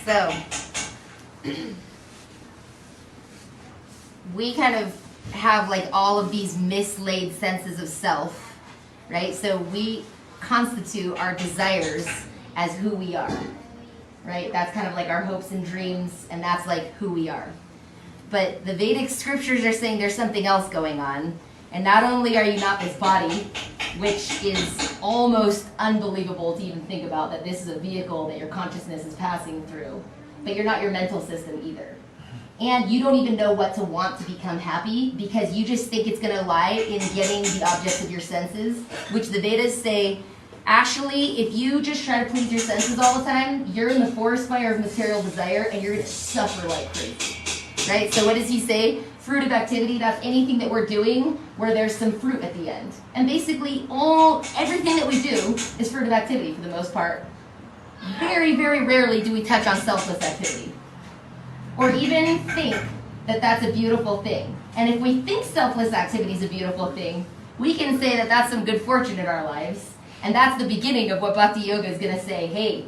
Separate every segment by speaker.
Speaker 1: So we kind of have like all of these mislaid senses of self, right? So we constitute our desires as who we are, right? That's kind of like our hopes and dreams, and that's like who we are. But the Vedic scriptures are saying there's something else going on, and not only are you not this body, which is almost unbelievable to even think about, that this is a vehicle that your consciousness is passing through, but you're not your mental system either. And you don't even know what to want to become happy, because you just think it's going to lie in getting the objects of your senses, which the Vedas say, actually, if you just try to please your senses all the time, you're in the forest fire of material desire, and you're going to suffer like crazy. Right? So what does he say? Fruitive activity, that's anything that we're doing where there's some fruit at the end. And basically everything that we do is fruitive activity for the most part. Very, very rarely do we touch on selfless activity, or even think that that's a beautiful thing. And if we think selfless activity is a beautiful thing, we can say that that's some good fortune in our lives. And that's the beginning of what Bhakti Yoga is going to say, hey,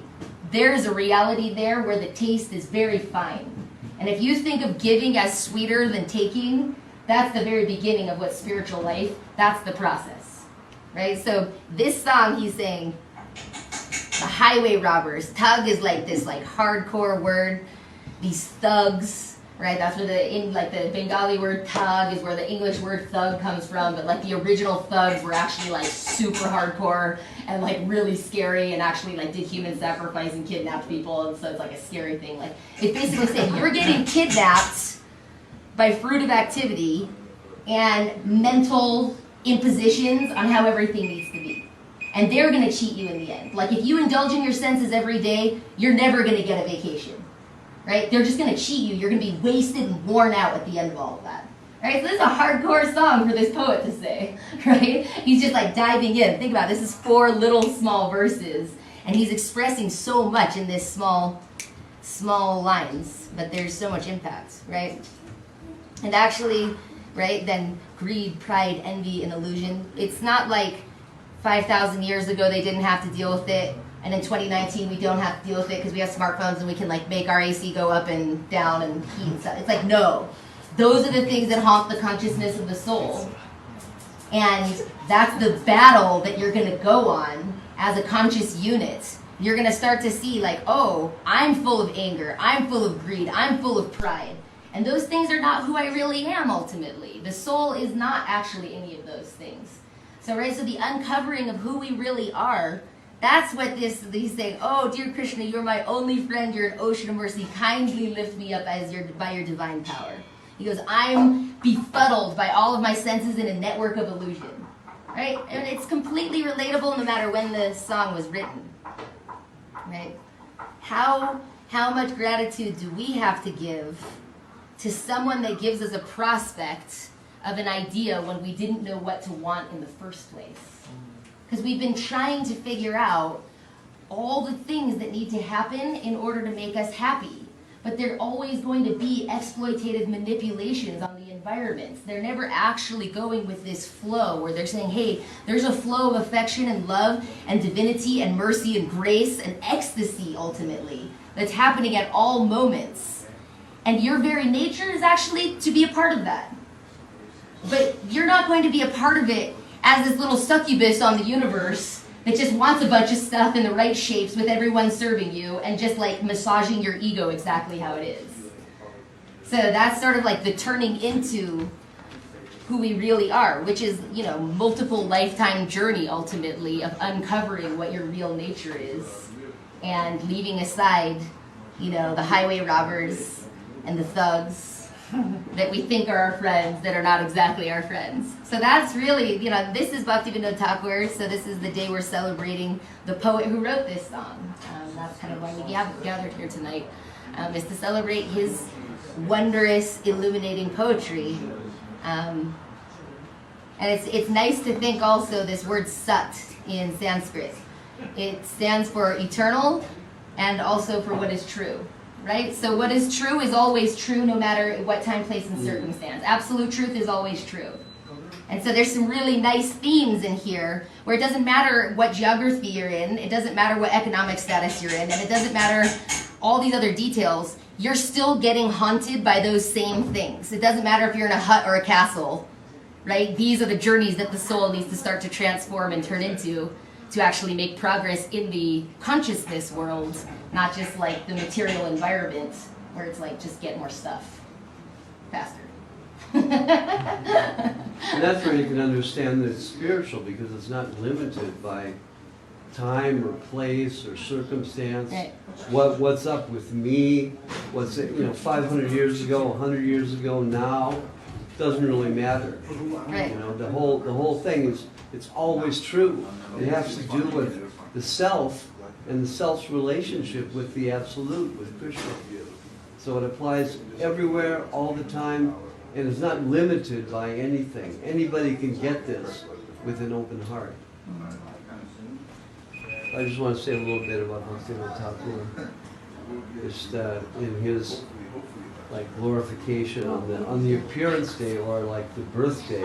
Speaker 1: there's a reality there where the taste is very fine. And if you think of giving as sweeter than taking, that's the very beginning of what's spiritual life. That's the process, right? So this song, he's saying, the highway robbers. Thug is like this like hardcore word. These thugs, right? That's where the Bengali word thug is where the English word thug comes from. But like the original thugs were actually like super hardcore and like really scary, and actually like did human sacrifice and kidnapped people, and so it's like a scary thing. Like it's basically saying you're getting kidnapped by fruitive activity and mental impositions on how everything needs to be. And they're going to cheat you in the end. Like if you indulge in your senses every day, you're never going to get a vacation. Right? They're just going to cheat you. You're going to be wasted and worn out at the end of all of that. Right? So this is a hardcore song for this poet to say. Right? He's just like diving in. Think about it. This is 4 little small verses. And he's expressing so much in this small lines. But there's so much impact. Right? And actually, right, then greed, pride, envy, and illusion. It's not like 5,000 years ago they didn't have to deal with it. And in 2019, we don't have to deal with it because we have smartphones and we can like make our AC go up and down and heat and stuff. It's like, no. Those are the things that haunt the consciousness of the soul. And that's the battle that you're going to go on as a conscious unit. You're going to start to see like, oh, I'm full of anger. I'm full of greed. I'm full of pride. And those things are not who I really am ultimately. The soul is not actually any of those things. So, right, so the uncovering of who we really are, that's what he's saying, oh, dear Krishna, you're my only friend, you're an ocean of mercy, kindly lift me up by your divine power. He goes, I'm befuddled by all of my senses in a network of illusion. Right? And it's completely relatable no matter when the song was written. Right? How much gratitude do we have to give to someone that gives us a prospect of an idea when we didn't know what to want in the first place? Because we've been trying to figure out all the things that need to happen in order to make us happy. But they're always going to be exploitative manipulations on the environments. They're never actually going with this flow where they're saying, hey, there's a flow of affection and love and divinity and mercy and grace and ecstasy, ultimately, that's happening at all moments. And your very nature is actually to be a part of that. But you're not going to be a part of it as this little succubus on the universe that just wants a bunch of stuff in the right shapes with everyone serving you and just like massaging your ego exactly how it is. So that's sort of like the turning into who we really are, which is, multiple lifetime journey ultimately of uncovering what your real nature is and leaving aside, the highway robbers and the thugs that we think are our friends that are not exactly our friends. So that's really, this is Bhaktivinoda Thakur, so this is the day we're celebrating the poet who wrote this song. That's kind of why we gathered here tonight, is to celebrate his wondrous, illuminating poetry. And it's nice to think also this word sat in Sanskrit. It stands for eternal and also for what is true. Right? So what is true is always true no matter what time, place, and circumstance. Absolute truth is always true. And so there's some really nice themes in here where it doesn't matter what geography you're in, it doesn't matter what economic status you're in, and it doesn't matter all these other details, you're still getting haunted by those same things. It doesn't matter if you're in a hut or a castle, right? These are the journeys that the soul needs to start to transform and turn into to actually make progress in the consciousness world, not just like the material environment where it's like just get more stuff faster.
Speaker 2: And that's where you can understand that it's spiritual, because it's not limited by time or place or circumstance.
Speaker 1: Right.
Speaker 2: What's up with me? What's it, 500 years ago, 100 years ago, now doesn't really matter.
Speaker 1: Right.
Speaker 2: The whole thing is, it's always true. It has to do with the self and the self's relationship with the absolute, with Krishna. So it applies everywhere, all the time, and is not limited by anything. Anybody can get this with an open heart. I just want to say a little bit about Bhaktivinoda Thakur. Just in his glorification on the appearance day, or like the birthday.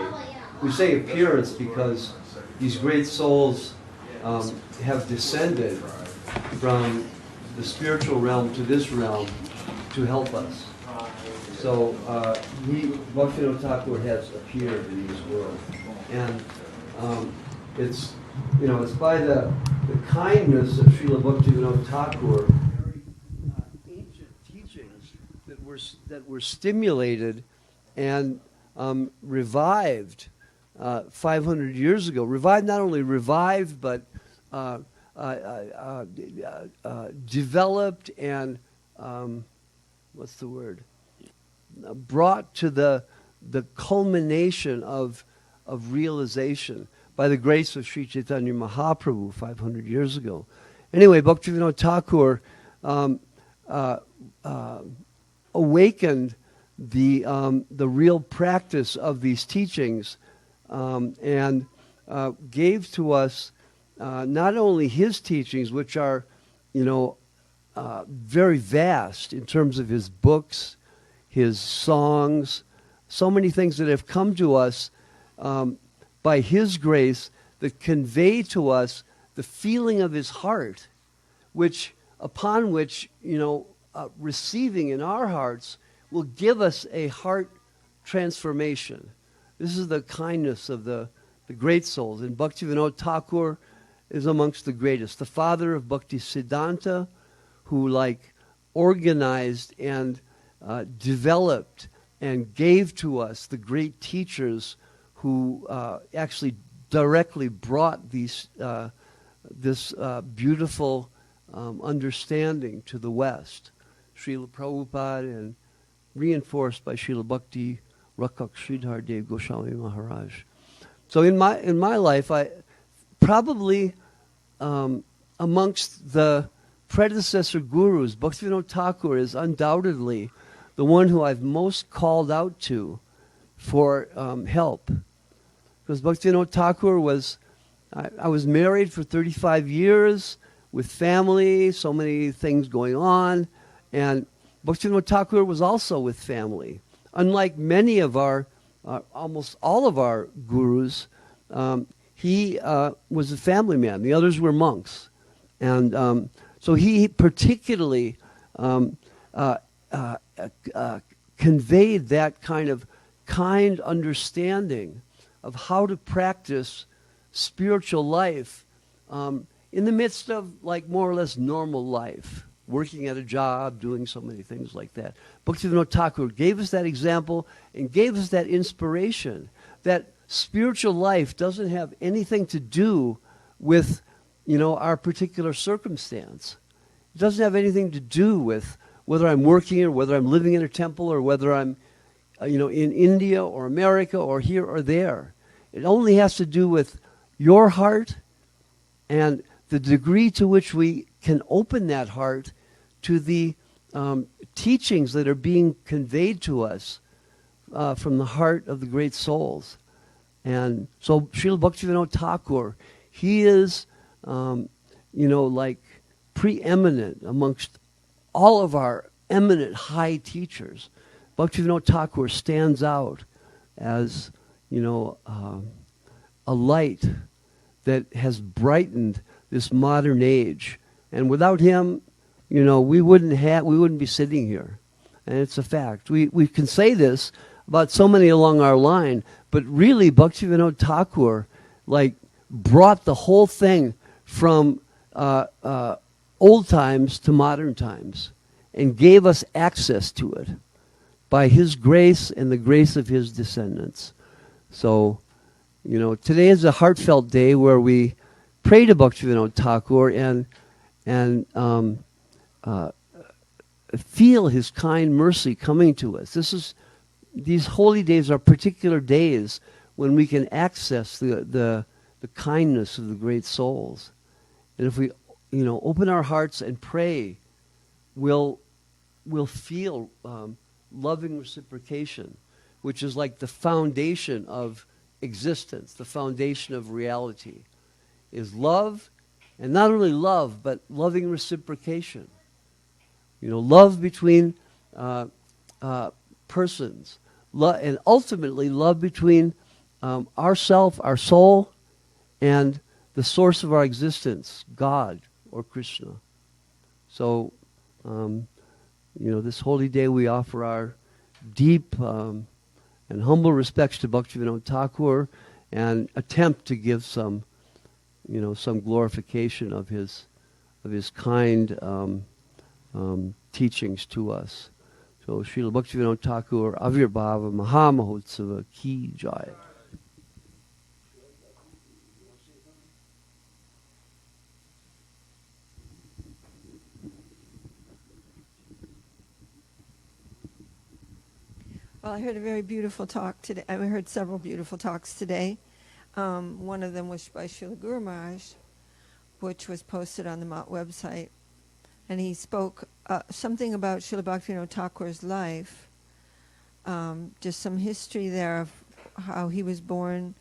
Speaker 2: We say appearance because these great souls have descended from the spiritual realm to this realm to help us. So Bhaktivinoda Thakur has appeared in this world, and it's by the kindness of Srila Bhaktivinoda Thakur, ancient teachings that were stimulated and revived 500 years ago. Revived, not only revived, but developed and what's the word? Brought to the culmination of realization by the grace of Sri Chaitanya Mahaprabhu 500 years ago. Anyway, Bhaktivinoda Thakur awakened the real practice of these teachings and gave to us not only his teachings, which are very vast in terms of his books, his songs, so many things that have come to us by his grace that convey to us the feeling of his heart, upon which receiving in our hearts will give us a heart transformation. This is the kindness of the great souls, and Bhaktivinoda Thakur is amongst the greatest. The father of Bhakti Siddhanta, who organized and developed and gave to us the great teachers who actually directly brought this beautiful understanding to the West. Srila Prabhupada, and reinforced by Srila Bhakti Rakak Sridhar Dev Goswami Maharaj. So in my life, I probably amongst the predecessor gurus, Bhaktivinoda Thakur is undoubtedly the one who I've most called out to for help. Because Bhaktivinoda Thakur I was married for 35 years with family, so many things going on, and Bhaktivinoda Thakur was also with family. Unlike many of almost all of our gurus, he was a family man. The others were monks. And so he particularly conveyed that kind understanding of how to practice spiritual life in the midst of more or less normal life, working at a job, doing so many things like that. Bhaktivinoda Thakur gave us that example and gave us that inspiration that spiritual life doesn't have anything to do with our particular circumstance. It doesn't have anything to do with whether I'm working or whether I'm living in a temple or whether I'm in India or America or here or there. It only has to do with your heart and the degree to which we can open that heart to the teachings that are being conveyed to us from the heart of the great souls. And so Srila Bhaktivinoda Thakur, he is, preeminent amongst all of our eminent high teachers. Bhaktivinoda Thakur stands out as, a light that has brightened this modern age. And without him, we wouldn't be sitting here. And it's a fact. We can say this about so many along our line, but really Bhaktivinoda Thakur brought the whole thing from old times to modern times and gave us access to it by his grace and the grace of his descendants. So, today is a heartfelt day where we pray to Bhaktivinoda Thakur and feel his kind mercy coming to us. These holy days are particular days when we can access the kindness of the great souls. And if we, open our hearts and pray, we'll feel loving reciprocation, which is like the foundation of existence, the foundation of reality, is love, and not only love, but loving reciprocation. Love between persons, and ultimately love between ourself, our soul, and the source of our existence, God or Krishna. So, this holy day we offer our deep and humble respects to Bhaktivinoda Thakur and attempt to give some glorification of his kind teachings to us. So, Srila Bhaktivinoda Thakur Avirbhava Mahamahotsava Ki Jai.
Speaker 3: Well, I heard a very beautiful talk today. I heard several beautiful talks today. One of them was by Srila Guru Maharaj, which was posted on the Mott website. And he spoke something about Srila Bhaktivinoda Thakur's life, just some history there of how he was born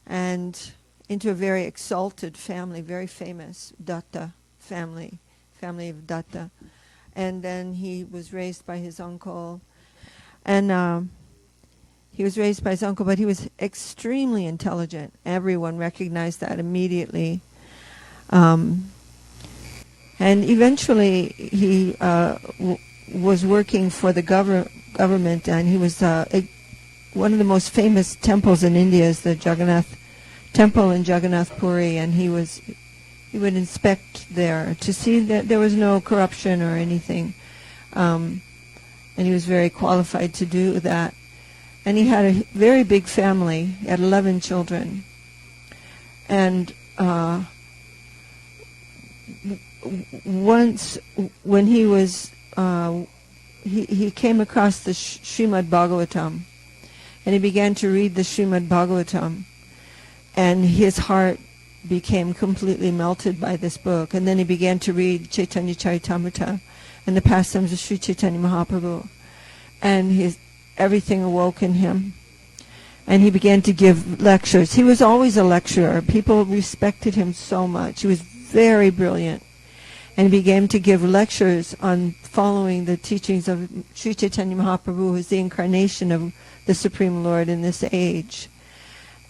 Speaker 3: and into a very exalted family, very famous Datta family of Datta. And then he was raised by his uncle. And he was raised by his uncle, but he was extremely intelligent. Everyone recognized that immediately. And eventually he was working for the government, and he was one of the most famous temples in India is the Jagannath Temple in Jagannath Puri, and he would inspect there to see that there was no corruption or anything. And he was very qualified to do that. And he had a very big family. He had 11 children. And once, when he was, he came across the Srimad Bhagavatam, and he began to read the Srimad Bhagavatam, and his heart became completely melted by this book. And then he began to read Chaitanya Charitamrita and the pastimes of Sri Chaitanya Mahaprabhu, and everything awoke in him, and he began to give lectures. He was always a lecturer. People respected him so much. He was very brilliant, and he began to give lectures on following the teachings of Sri Chaitanya Mahaprabhu, who is the incarnation of the Supreme Lord in this age.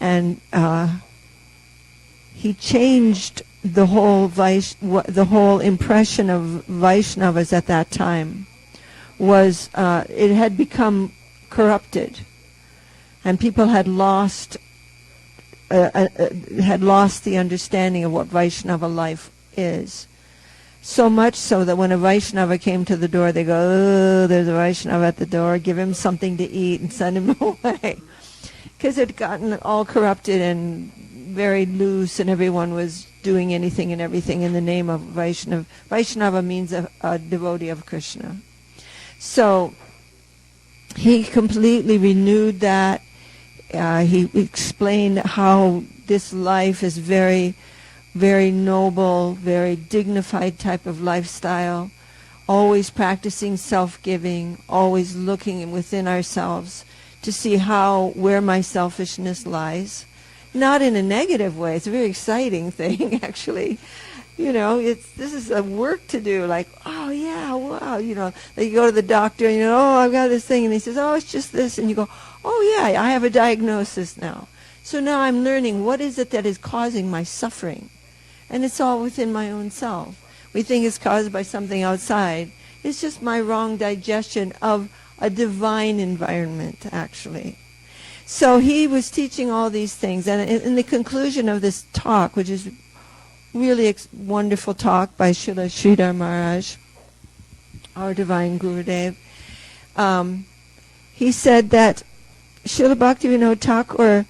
Speaker 3: And he changed the whole impression of Vaishnavas at that time. It had become corrupted, and people had lost the understanding of what Vaishnava life is. So much so that when a Vaishnava came to the door, they go, "Oh, there's a Vaishnava at the door, give him something to eat and send him away." Because it had gotten all corrupted and very loose, and everyone was doing anything and everything in the name of Vaishnava. Vaishnava means a devotee of Krishna. So he completely renewed that. He explained how this life is very, very noble, very dignified type of lifestyle, always practicing self-giving, always looking within ourselves to see where my selfishness lies. Not in a negative way. It's a very exciting thing, actually. This is a work to do. Like, oh yeah, wow. Like you go to the doctor and oh, I've got this thing, and he says, oh, it's just this, and you go, oh yeah, I have a diagnosis now. So now I'm learning what is it that is causing my suffering, and it's all within my own self. we think it's caused by something outside. It's just my wrong digestion of a divine environment, actually. So he was teaching all these things. And in the conclusion of this talk, which is really wonderful talk by Srila Sridhar Maharaj, our divine Gurudev, he said that Srila Bhaktivinoda Thakur,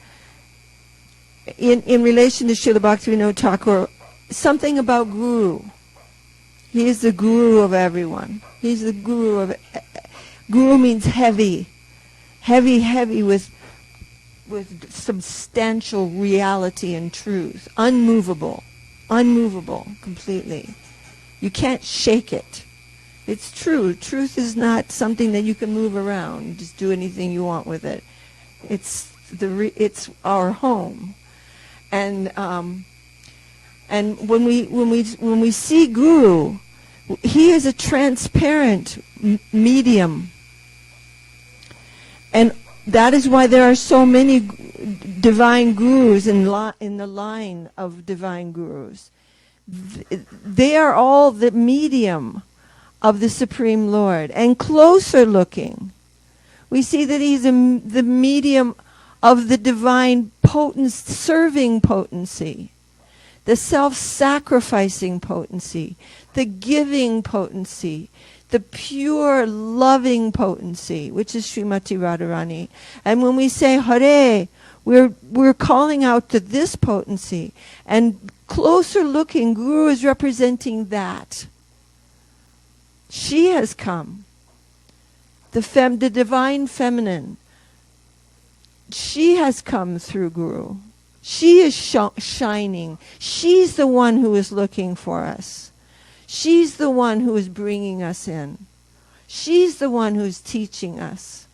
Speaker 3: in relation to Srila Bhaktivinoda Thakur, something about Guru. He is the Guru of everyone. He's the Guru of... Guru means heavy. Heavy with substantial reality and truth. Unmovable completely. You can't shake it. It's true. Truth is not something that you can move around. You just do anything you want with it. It's our home. And when we see Guru, he is a transparent medium. And that is why there are so many divine gurus in the line of divine gurus. They are all the medium of the Supreme Lord. And closer looking, we see that he's the medium of the divine serving potency, the self-sacrificing potency, the giving potency, the pure loving potency, which is Srimati Radharani. And when we say Hare, we're calling out to this potency. And closer looking, Guru is representing that. She has come. The divine feminine. She has come through Guru. She is shining. She's the one who is looking for us. She's the one who is bringing us in. She's the one who's teaching us.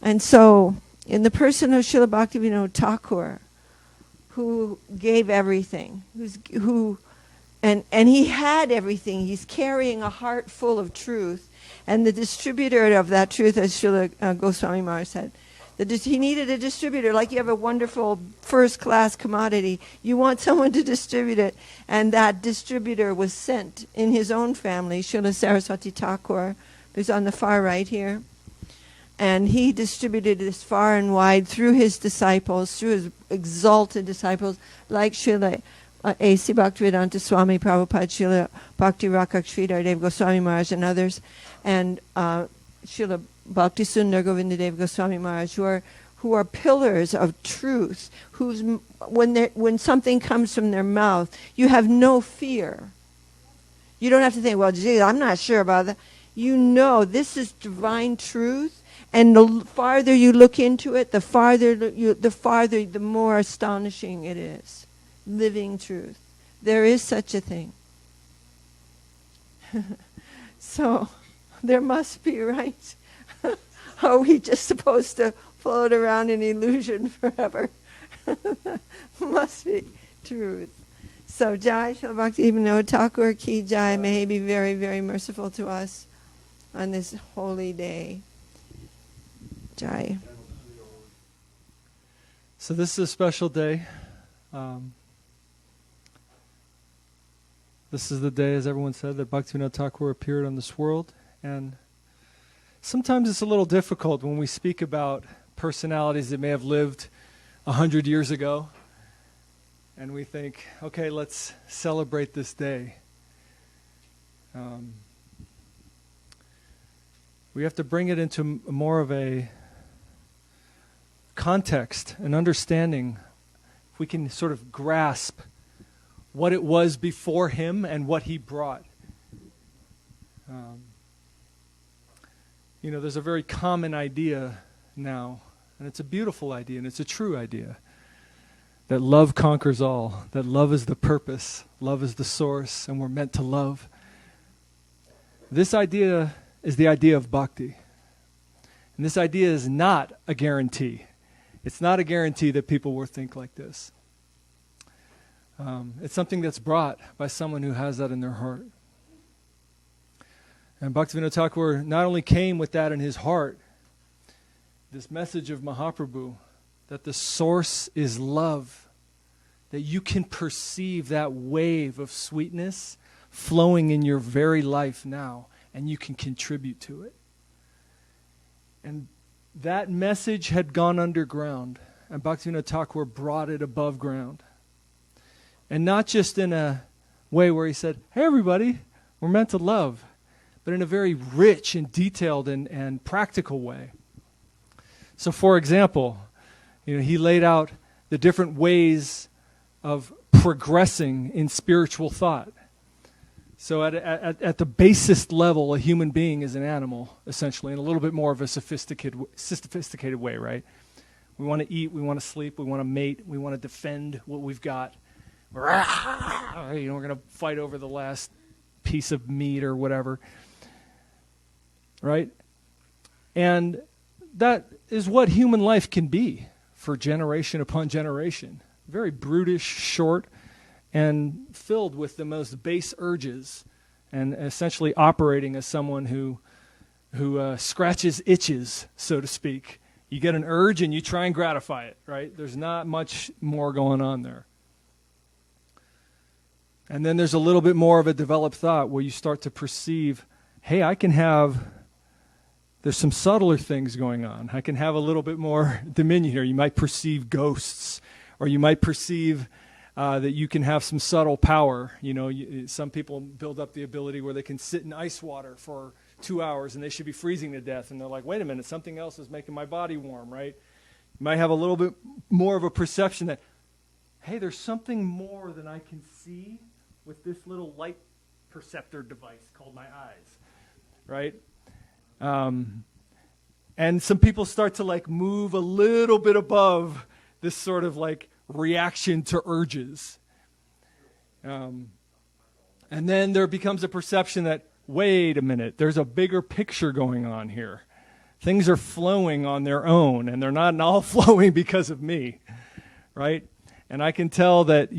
Speaker 3: And so, in the person of Srila Bhaktivinoda Thakur, who gave everything, and he had everything. He's carrying a heart full of truth, and the distributor of that truth, as Srila Goswami Maharaj said, he needed a distributor. Like you have a wonderful first-class commodity, you want someone to distribute it, and that distributor was sent in his own family, Srila Saraswati Thakur, who's on the far right here, and he distributed this far and wide through his disciples, through his exalted disciples, like Srila A.C. Bhaktivedanta Swami Prabhupada, Srila Bhakti Rakak Sridhar Dev Goswami Maharaj, and others, and Srila Bhakti Sundar Govindadev Goswami Maharaj, who are pillars of truth, when something comes from their mouth, you have no fear. You don't have to think, well, gee, I'm not sure about that. You know this is divine truth, and the farther you look into it, the more astonishing it is. Living truth. There is such a thing. So, there must be, right? Are we just supposed to float around in illusion forever? Must be truth. So, Jai Srila Bhaktivinoda Thakur Ki Jai, may he be very, very merciful to us on this holy day. Jai.
Speaker 4: So this is a special day. This is the day, as everyone said, that Bhaktivinoda Thakur appeared on this world. And sometimes it's a little difficult when we speak about personalities that may have lived 100 years ago. And we think, okay, let's celebrate this day. We have to bring it into more of a context, an understanding. If we can sort of grasp what it was before him and what he brought. There's a very common idea now, and it's a beautiful idea, and it's a true idea, that love conquers all, that love is the purpose, love is the source, and we're meant to love. This idea is the idea of bhakti. And this idea is not a guarantee. It's not a guarantee that people will think like this. It's something that's brought by someone who has that in their heart. And Bhaktivinoda Thakur not only came with that in his heart, this message of Mahaprabhu, that the source is love, that you can perceive that wave of sweetness flowing in your very life now, and you can contribute to it. And that message had gone underground, and Bhaktivinoda Thakur brought it above ground. And not just in a way where he said, hey everybody, we're meant to love, but in a very rich and detailed and practical way. So for example, he laid out the different ways of progressing in spiritual thought. So at the basest level, a human being is an animal, essentially, in a little bit more of a sophisticated way, right? We want to eat, we want to sleep, we want to mate, we want to defend what we've got. We're going to fight over the last piece of meat or whatever, right? And that is what human life can be for generation upon generation. Very brutish, short, and filled with the most base urges, and essentially operating as someone who scratches itches, so to speak. You get an urge and you try and gratify it, right? There's not much more going on there. And then there's a little bit more of a developed thought where you start to perceive, hey, there's some subtler things going on. I can have a little bit more dominion here. You might perceive ghosts, or you might perceive that you can have some subtle power. Some people build up the ability where they can sit in ice water for 2 hours and they should be freezing to death. And they're like, wait a minute, something else is making my body warm, right? You might have a little bit more of a perception that, hey, there's something more than I can see with this little light perceptor device called my eyes, right? And some people start to move a little bit above this sort of reaction to urges. And then there becomes a perception that, wait a minute, there's a bigger picture going on here. Things are flowing on their own, and they're not all flowing because of me, right? And I can tell that,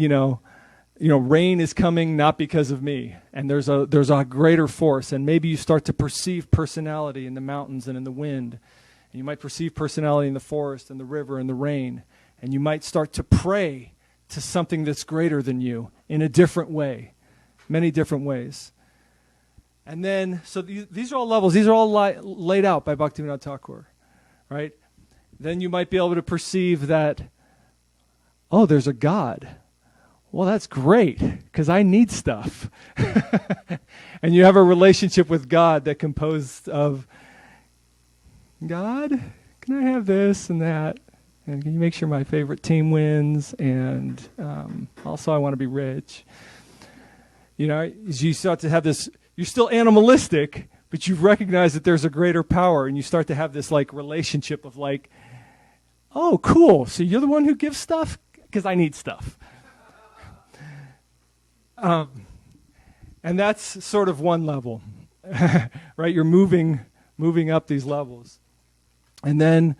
Speaker 4: rain is coming not because of me, and there's a greater force, and maybe you start to perceive personality in the mountains and in the wind, and you might perceive personality in the forest and the river and the rain, and you might start to pray to something that's greater than you in a different way, many different ways. And then, so these are all levels, these are all laid out by Bhaktivinoda Thakur, right? Then you might be able to perceive that, oh, there's a God. Well, that's great, because I need stuff. And you have a relationship with God that composed of, God, can I have this and that? And can you make sure my favorite team wins? And also I want to be rich. As you start to have this, you're still animalistic, but you recognize that there's a greater power, and you start to have this relationship of oh, cool, so you're the one who gives stuff? Because I need stuff. And that's sort of one level, right? You're moving up these levels. And then,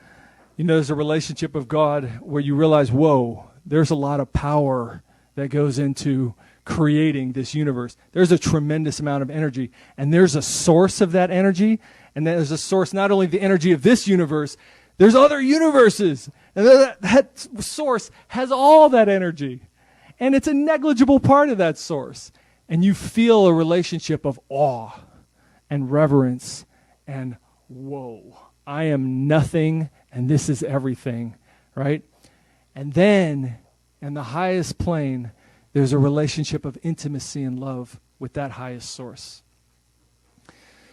Speaker 4: there's a relationship of God where you realize, whoa, there's a lot of power that goes into creating this universe. There's a tremendous amount of energy, and there's a source of that energy, and there's a source, not only the energy of this universe, there's other universes, and that source has all that energy. And it's a negligible part of that source. And you feel a relationship of awe and reverence and, whoa, I am nothing and this is everything, right? And then, in the highest plane, there's a relationship of intimacy and love with that highest source.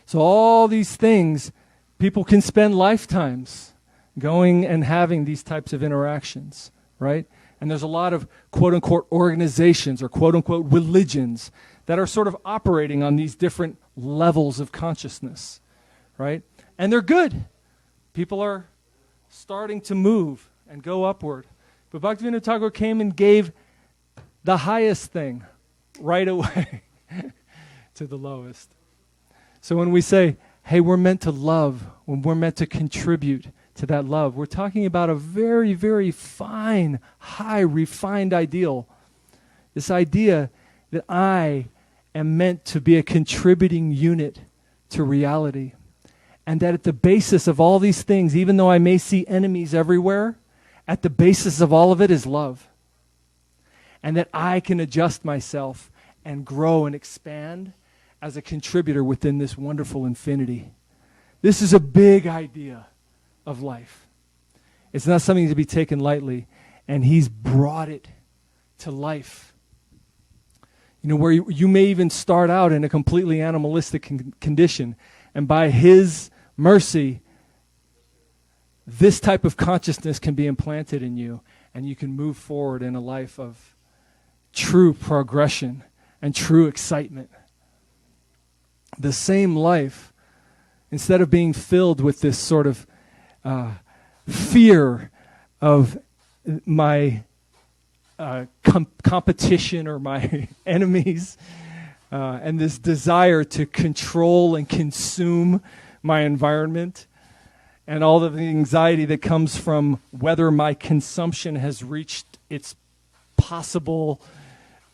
Speaker 4: So all these things, people can spend lifetimes going and having these types of interactions, right? And there's a lot of quote-unquote organizations or quote-unquote religions that are sort of operating on these different levels of consciousness, right? And they're good. People are starting to move and go upward. But Bhaktivinoda Thakur came and gave the highest thing right away to the lowest. So when we say, hey, we're meant to love, when we're meant to contribute to that love, we're talking about a very, very fine, high, refined ideal. This idea that I am meant to be a contributing unit to reality. And that at the basis of all these things, even though I may see enemies everywhere, at the basis of all of it is love. And that I can adjust myself and grow and expand as a contributor within this wonderful infinity. This is a big idea of life. It's not something to be taken lightly, and he's brought it to life. You know, where you may even start out in a completely animalistic condition, and by his mercy, this type of consciousness can be implanted in you, and you can move forward in a life of true progression and true excitement. The same life, instead of being filled with this sort of fear of my competition or my enemies, and this desire to control and consume my environment, and all of the anxiety that comes from whether my consumption has reached its possible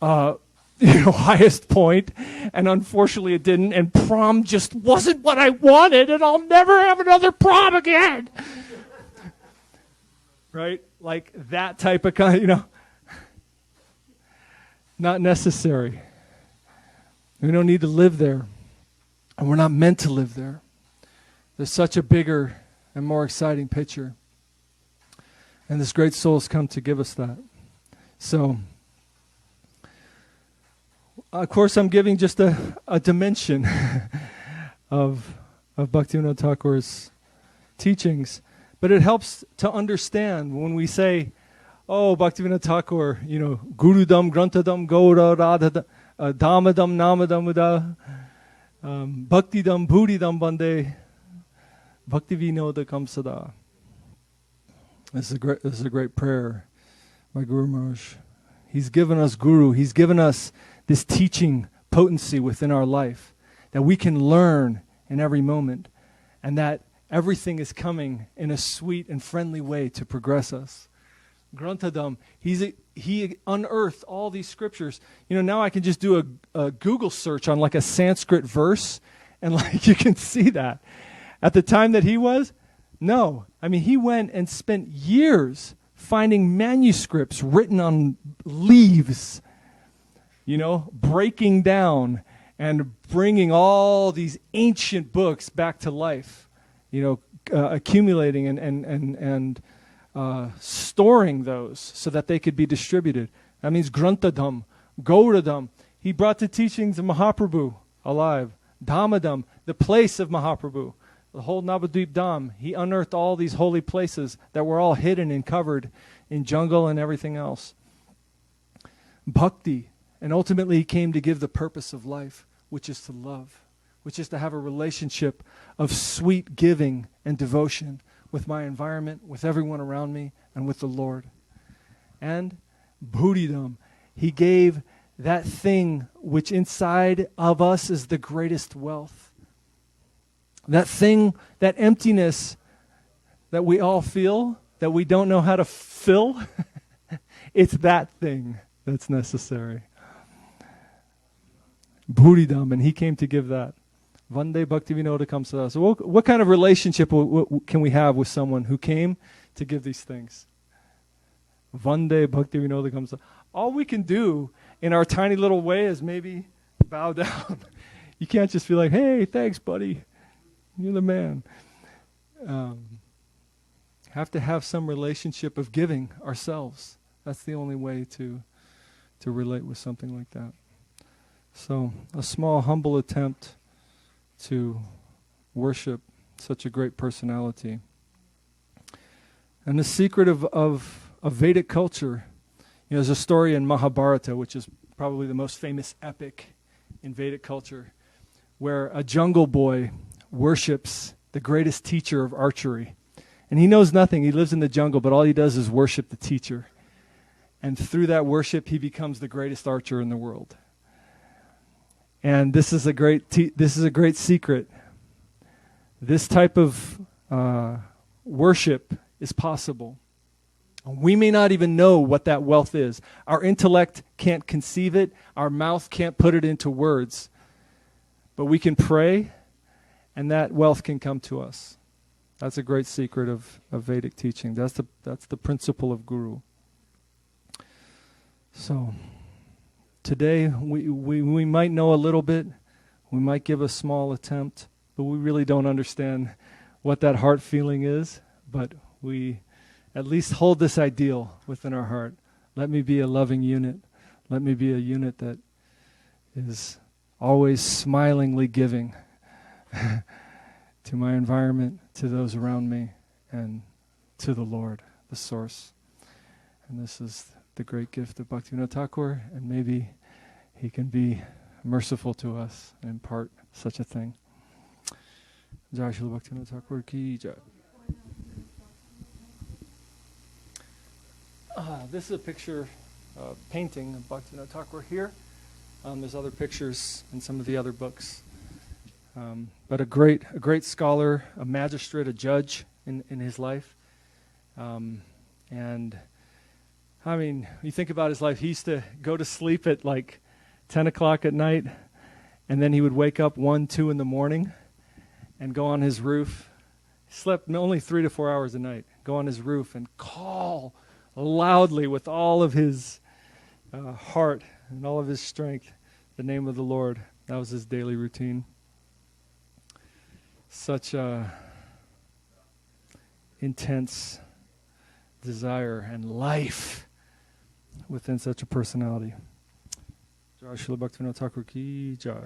Speaker 4: highest point, and unfortunately it didn't, and prom just wasn't what I wanted, and I'll never have another prom again. Right? Like that type of not necessary. We don't need to live there, and we're not meant to live there. There's such a bigger and more exciting picture, and this great soul has come to give us that. So, of course, I'm giving just a dimension of Bhaktivinoda Thakur's teachings, but it helps to understand when we say, oh, Bhaktivinoda Thakur, Gurudam, Grantadam, Gaura, Radha, Dhamadam, Namadam, Uda, Bhaktidam, Bhudidam, Bande, Bhaktivinoda Kamsada. This is a great prayer by Guru Maharaj. He's given us Guru. He's given us this teaching potency within our life that we can learn in every moment, and that everything is coming in a sweet and friendly way to progress us. Grantadam, he unearthed all these scriptures. Now I can just do a Google search on like a Sanskrit verse, and like you can see that. At the time that he was, no. I mean, he went and spent years finding manuscripts written on leaves, breaking down and bringing all these ancient books back to life, accumulating and storing those so that they could be distributed. That means Grantadam, Gauradam. He brought the teachings of Mahaprabhu alive. Dhamadam, the place of Mahaprabhu. The whole Navadvip Dham. He unearthed all these holy places that were all hidden and covered in jungle and everything else. Bhakti. And ultimately he came to give the purpose of life, which is to love, which is to have a relationship of sweet giving and devotion with my environment, with everyone around me, and with the Lord. And Bhudidam, he gave that thing which inside of us is the greatest wealth. That thing, that emptiness that we all feel, that we don't know how to fill, it's that thing that's necessary. Bhuridam, and he came to give that. Vande Bhaktivinoda Kamsada. So what kind of relationship can we have with someone who came to give these things? Vande Bhaktivinoda Kamsada. All we can do in our tiny little way is maybe bow down. You can't just be like, hey, thanks, buddy. You're the man. Have to have some relationship of giving ourselves. That's the only way to relate with something like that. So a small, humble attempt to worship such a great personality. And the secret of Vedic culture, there's a story in Mahabharata, which is probably the most famous epic in Vedic culture, where a jungle boy worships the greatest teacher of archery. And he knows nothing. He lives in the jungle, but all he does is worship the teacher. And through that worship, he becomes the greatest archer in the world. And this is a great secret. This type of worship is possible. We may not even know what that wealth is. Our intellect can't conceive it. Our mouth can't put it into words. But we can pray, and that wealth can come to us. That's a great secret of Vedic teaching. That's the principle of Guru. So, today we might know a little bit, we might give a small attempt, but we really don't understand what that heart feeling is, but we at least hold this ideal within our heart. Let me be a loving unit. Let me be a unit that is always smilingly giving to my environment, to those around me, and to the Lord, the source. And this is the great gift of Bhaktivinoda Thakur, and maybe he can be merciful to us and impart such a thing. Jai Srila Bhaktivinoda Thakur ki jai. This is a picture, painting of Bhaktivinoda Thakur here. There's other pictures in some of the other books. But a great scholar, a magistrate, a judge in his life. And I mean, you think about his life, he used to go to sleep at like 10 o'clock at night, and then he would wake up 1, 2 in the morning and go on his roof. He slept only 3 to 4 hours a night. Go on his roof and call loudly with all of his heart and all of his strength the name of the Lord. That was his daily routine. Such a intense desire and life within such a personality. Jai Srila Bhaktivinoda Thakur ki jai.